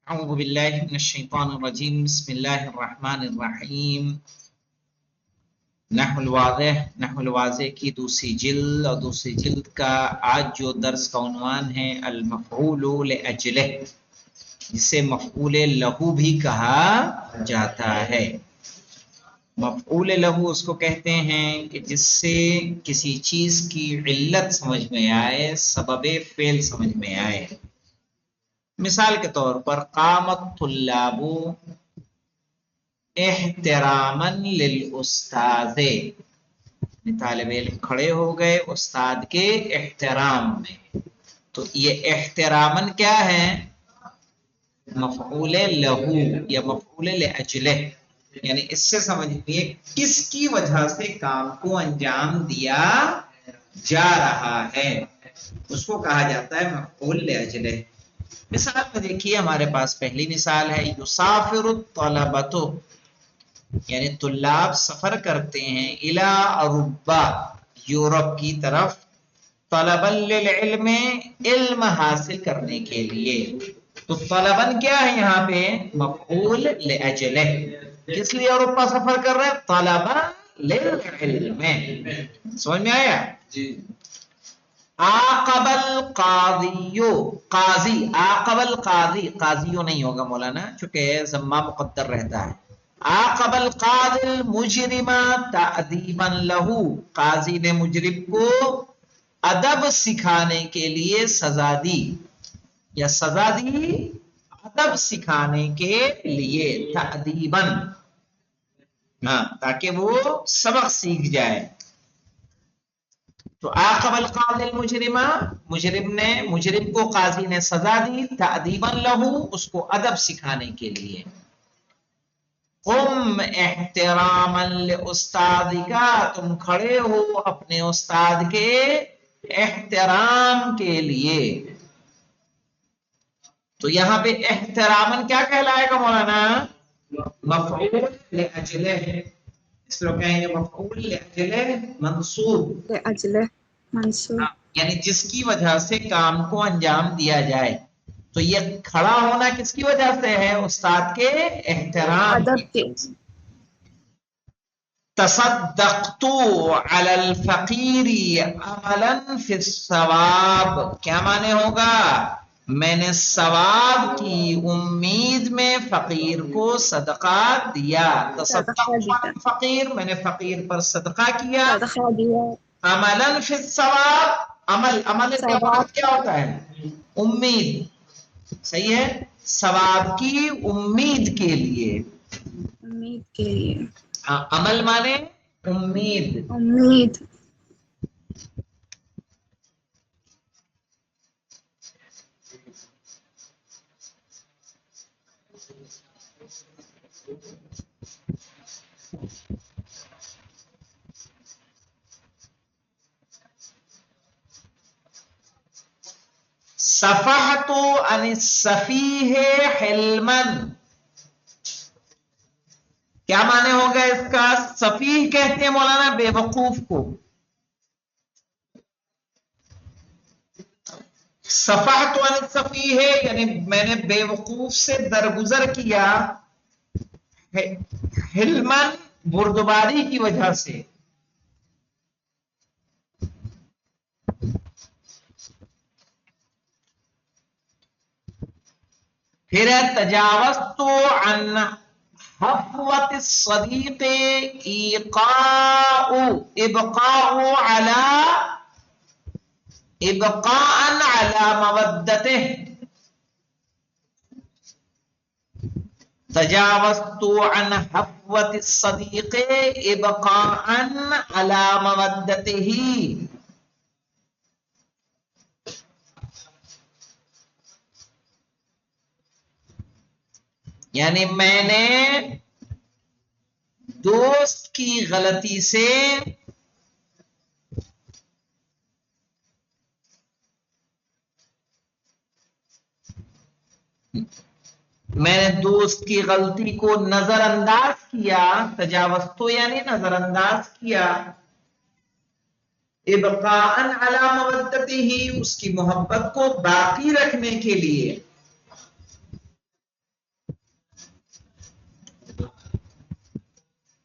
اعوذ باللہ من الشیطان الرجیم بسم اللہ الرحمن الرحیم نحو الواضح کی دوسری جلد اور دوسری جلد کا آج جو درس کا عنوان ہے المفعول لأجلہ، جسے مفعول لہو بھی کہا جاتا ہے۔ مفعول لہو اس کو کہتے ہیں کہ جس سے کسی چیز کی علت سمجھ میں آئے، سبب فعل سمجھ میں آئے۔ مثال کے طور پر قامت طلاب احتراما للاستاذ، طالب علم کھڑے ہو گئے استاد کے احترام میں۔ تو یہ احترامن کیا ہے؟ مفعول لہو یا مفعول لاجلہ، یعنی اس سے سمجھیے کس کی وجہ سے کام کو انجام دیا جا رہا ہے، اس کو کہا جاتا ہے مفعول لاجلہ۔ مثال میں دیکھیے ہمارے پاس پہلی مثال ہے یسافر الطلبۃ، یعنی طلاب سفر کرتے ہیں الی اوروبا، یورپ کی طرف، طلبا للعلم، علم حاصل کرنے کے لیے۔ تو طلباً کیا ہے یہاں پہ؟ مفعول لاجلہ۔ کس لیے اوروپا سفر کر رہے ہیں؟ طلبا للعلم۔ سمجھ میں آیا؟ جی۔ عاقب القاضی، قاضی، عاقب القاضی، قاضیوں نہیں ہوگا مولانا چونکہ ضمہ مقدر رہتا ہے۔ عاقب القاضی المجرم تأدیبا لہو، قاضی نے مجرم کو ادب سکھانے کے لیے سزا دی، یا سزا دی ادب سکھانے کے لیے، تأدیبا، ہاں تاکہ وہ سبق سیکھ جائے۔ تو عاقب القاضی المجرم، مجرم کو قاضی نے سزا دی، تأدیبا لہو، اس کو ادب سکھانے کے لیے۔ قم احتراما لاستاذک، تم کھڑے ہو اپنے استاد کے احترام کے لیے۔ تو یہاں پہ احترامن کیا کہلائے گا مولانا؟ مفعول لاجلہ، اس لوگ کہیں گے مفعول لاجلہ منصوب، لاجلہ منصوب، یعنی جس کی وجہ سے کام کو انجام دیا جائے۔ تو یہ کھڑا ہونا کس کی وجہ سے ہے؟ استاد کے احترام ادب کے۔ تصدقت علی الفقیر عملا فی الثواب، کیا معنی ہوگا؟ میں نے ثواب کی امید میں فقیر کو صدقہ دیا۔ تصدقت علی الفقیر، میں نے فقیر پر صدقہ کیا۔ صدقہ دیا۔ عملا فی الثواب، عمل کا مطلب کیا ہوتا ہے؟ امید، صحیح ہے، ثواب کی امید کے لیے، امید کے لیے، عمل مانے امید۔ امید۔ صفحت عن السفیہ حلما، کیا معنی ہوگا اس کا؟ سفیہ کہتے ہیں مولانا بے وقوف کو، صفحت عن السفیہ یعنی میں نے بے وقوف سے درگزر کیا، حلما بردباری کی وجہ سے۔ پھر تجاوزت عن حفوة الصديق ابقاء على مودته، تجاوزت عن حفوة الصديق ابقاء على مودته، یعنی میں نے دوست کی غلطی سے دوست کی غلطی کو نظر انداز کیا، تجاوزتو یعنی نظر انداز کیا، ابقاء علی مودتہ، اس کی محبت کو باقی رکھنے کے لیے۔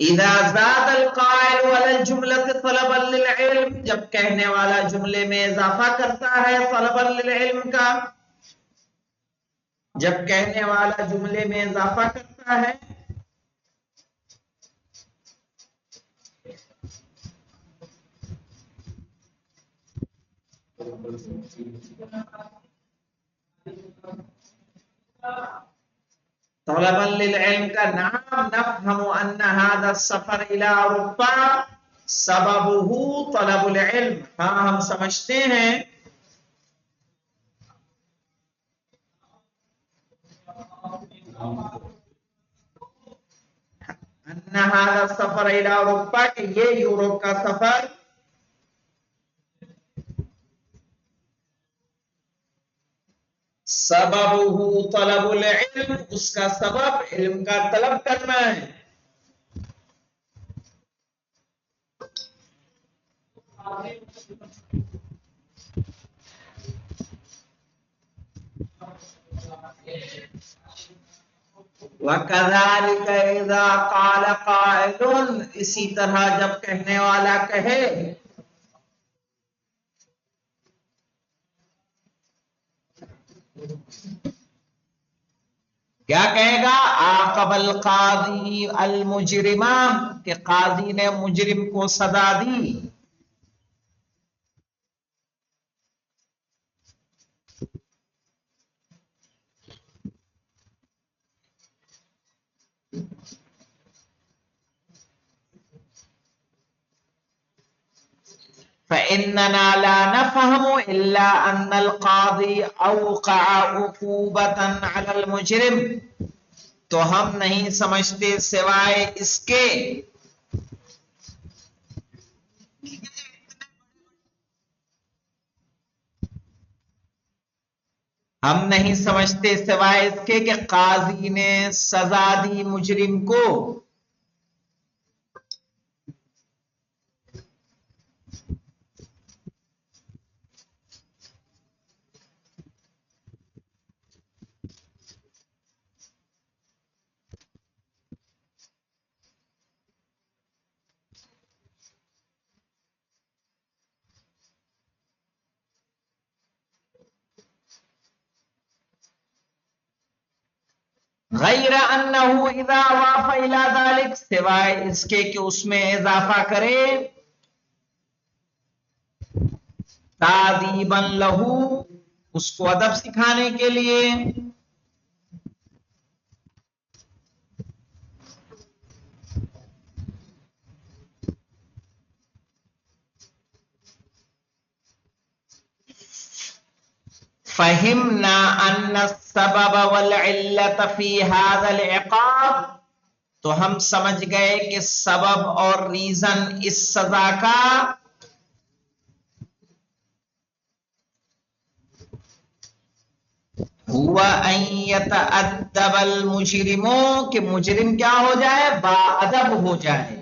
اذا زاد القائل على الجملة طلبا للعلم، جب کہنے والا جملے میں اضافہ کرتا ہے طلبا للعلم کا، جب کہنے والا جملے میں اضافہ کرتا ہے طلبا للعلم کا نام، نفهم ان هذا السفر الى اوروپا سببه طلب العلم، ہاں ہم سمجھتے ہیں ان هذا السفر الى اوروپا کہ یہ یورپ کا سفر سببه طلب العلم، اس کا سبب علم کا طلب کرنا ہے. وَكَذَلِكَ إِذَا قَالَ قَائِلٌ، اسی طرح جب کہنے والا کہے کیا کہے گا؟ عاقب القاضی المجرم، کہ قاضی نے مجرم کو سزا دی. فإننا لا نفهم إلا أن القاضي أوقع عقوبة على المجرم، تو ہم نہیں سمجھتے سوائے اس کے کہ قاضی نے سزا دی مجرم کو. غیر انه اذا اضاف الى ذلك، سوائے اس کے کہ اس میں اضافہ کرے تعذیبا له، اس کو ادب سکھانے کے لیے، فهمنا ان السبب والعلة في هذا العقاب، تو ہم سمجھ گئے کہ سبب اور ریزن اس سزا کا ہوا ان يتأدب المجرم، کہ مجرم کیا ہو جائے؟ باادب ہو جائے.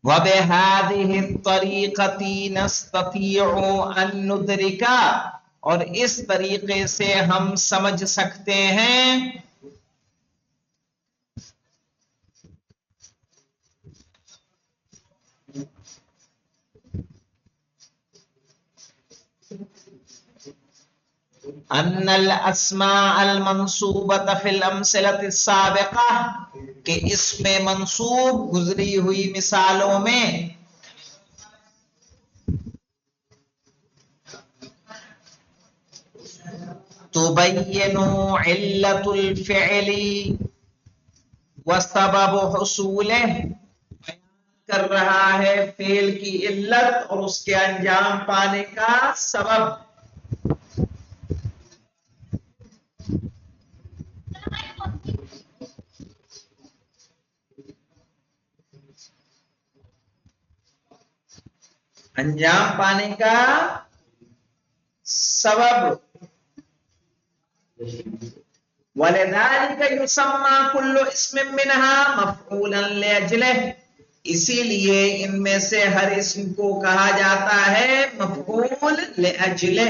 وَبِهَذِهِ الطَّرِيقَةِ نَسْتَطِيعُ أَن نُدْرِكَ، اور اس طریقے سے ہم سمجھ سکتے ہیں ان الاسماء المنصوبة في الامثلة السابقة، کہ اس میں منصوب گزری ہوئی مثالوں میں تبین علت الفعل وسبب حصوله، کر رہا ہے فعل کی علت اور اس کے انجام پانے کا سبب. انجام پانے کا سبب. وَلِذَلِكَ يُسَمَّى كُلُّ اسْمٍ مِّنْهَا مَفْعُولًا لِأَجْلِهِ، اسی لیے ان میں سے ہر اسم کو کہا جاتا ہے مفعول لأجلہ.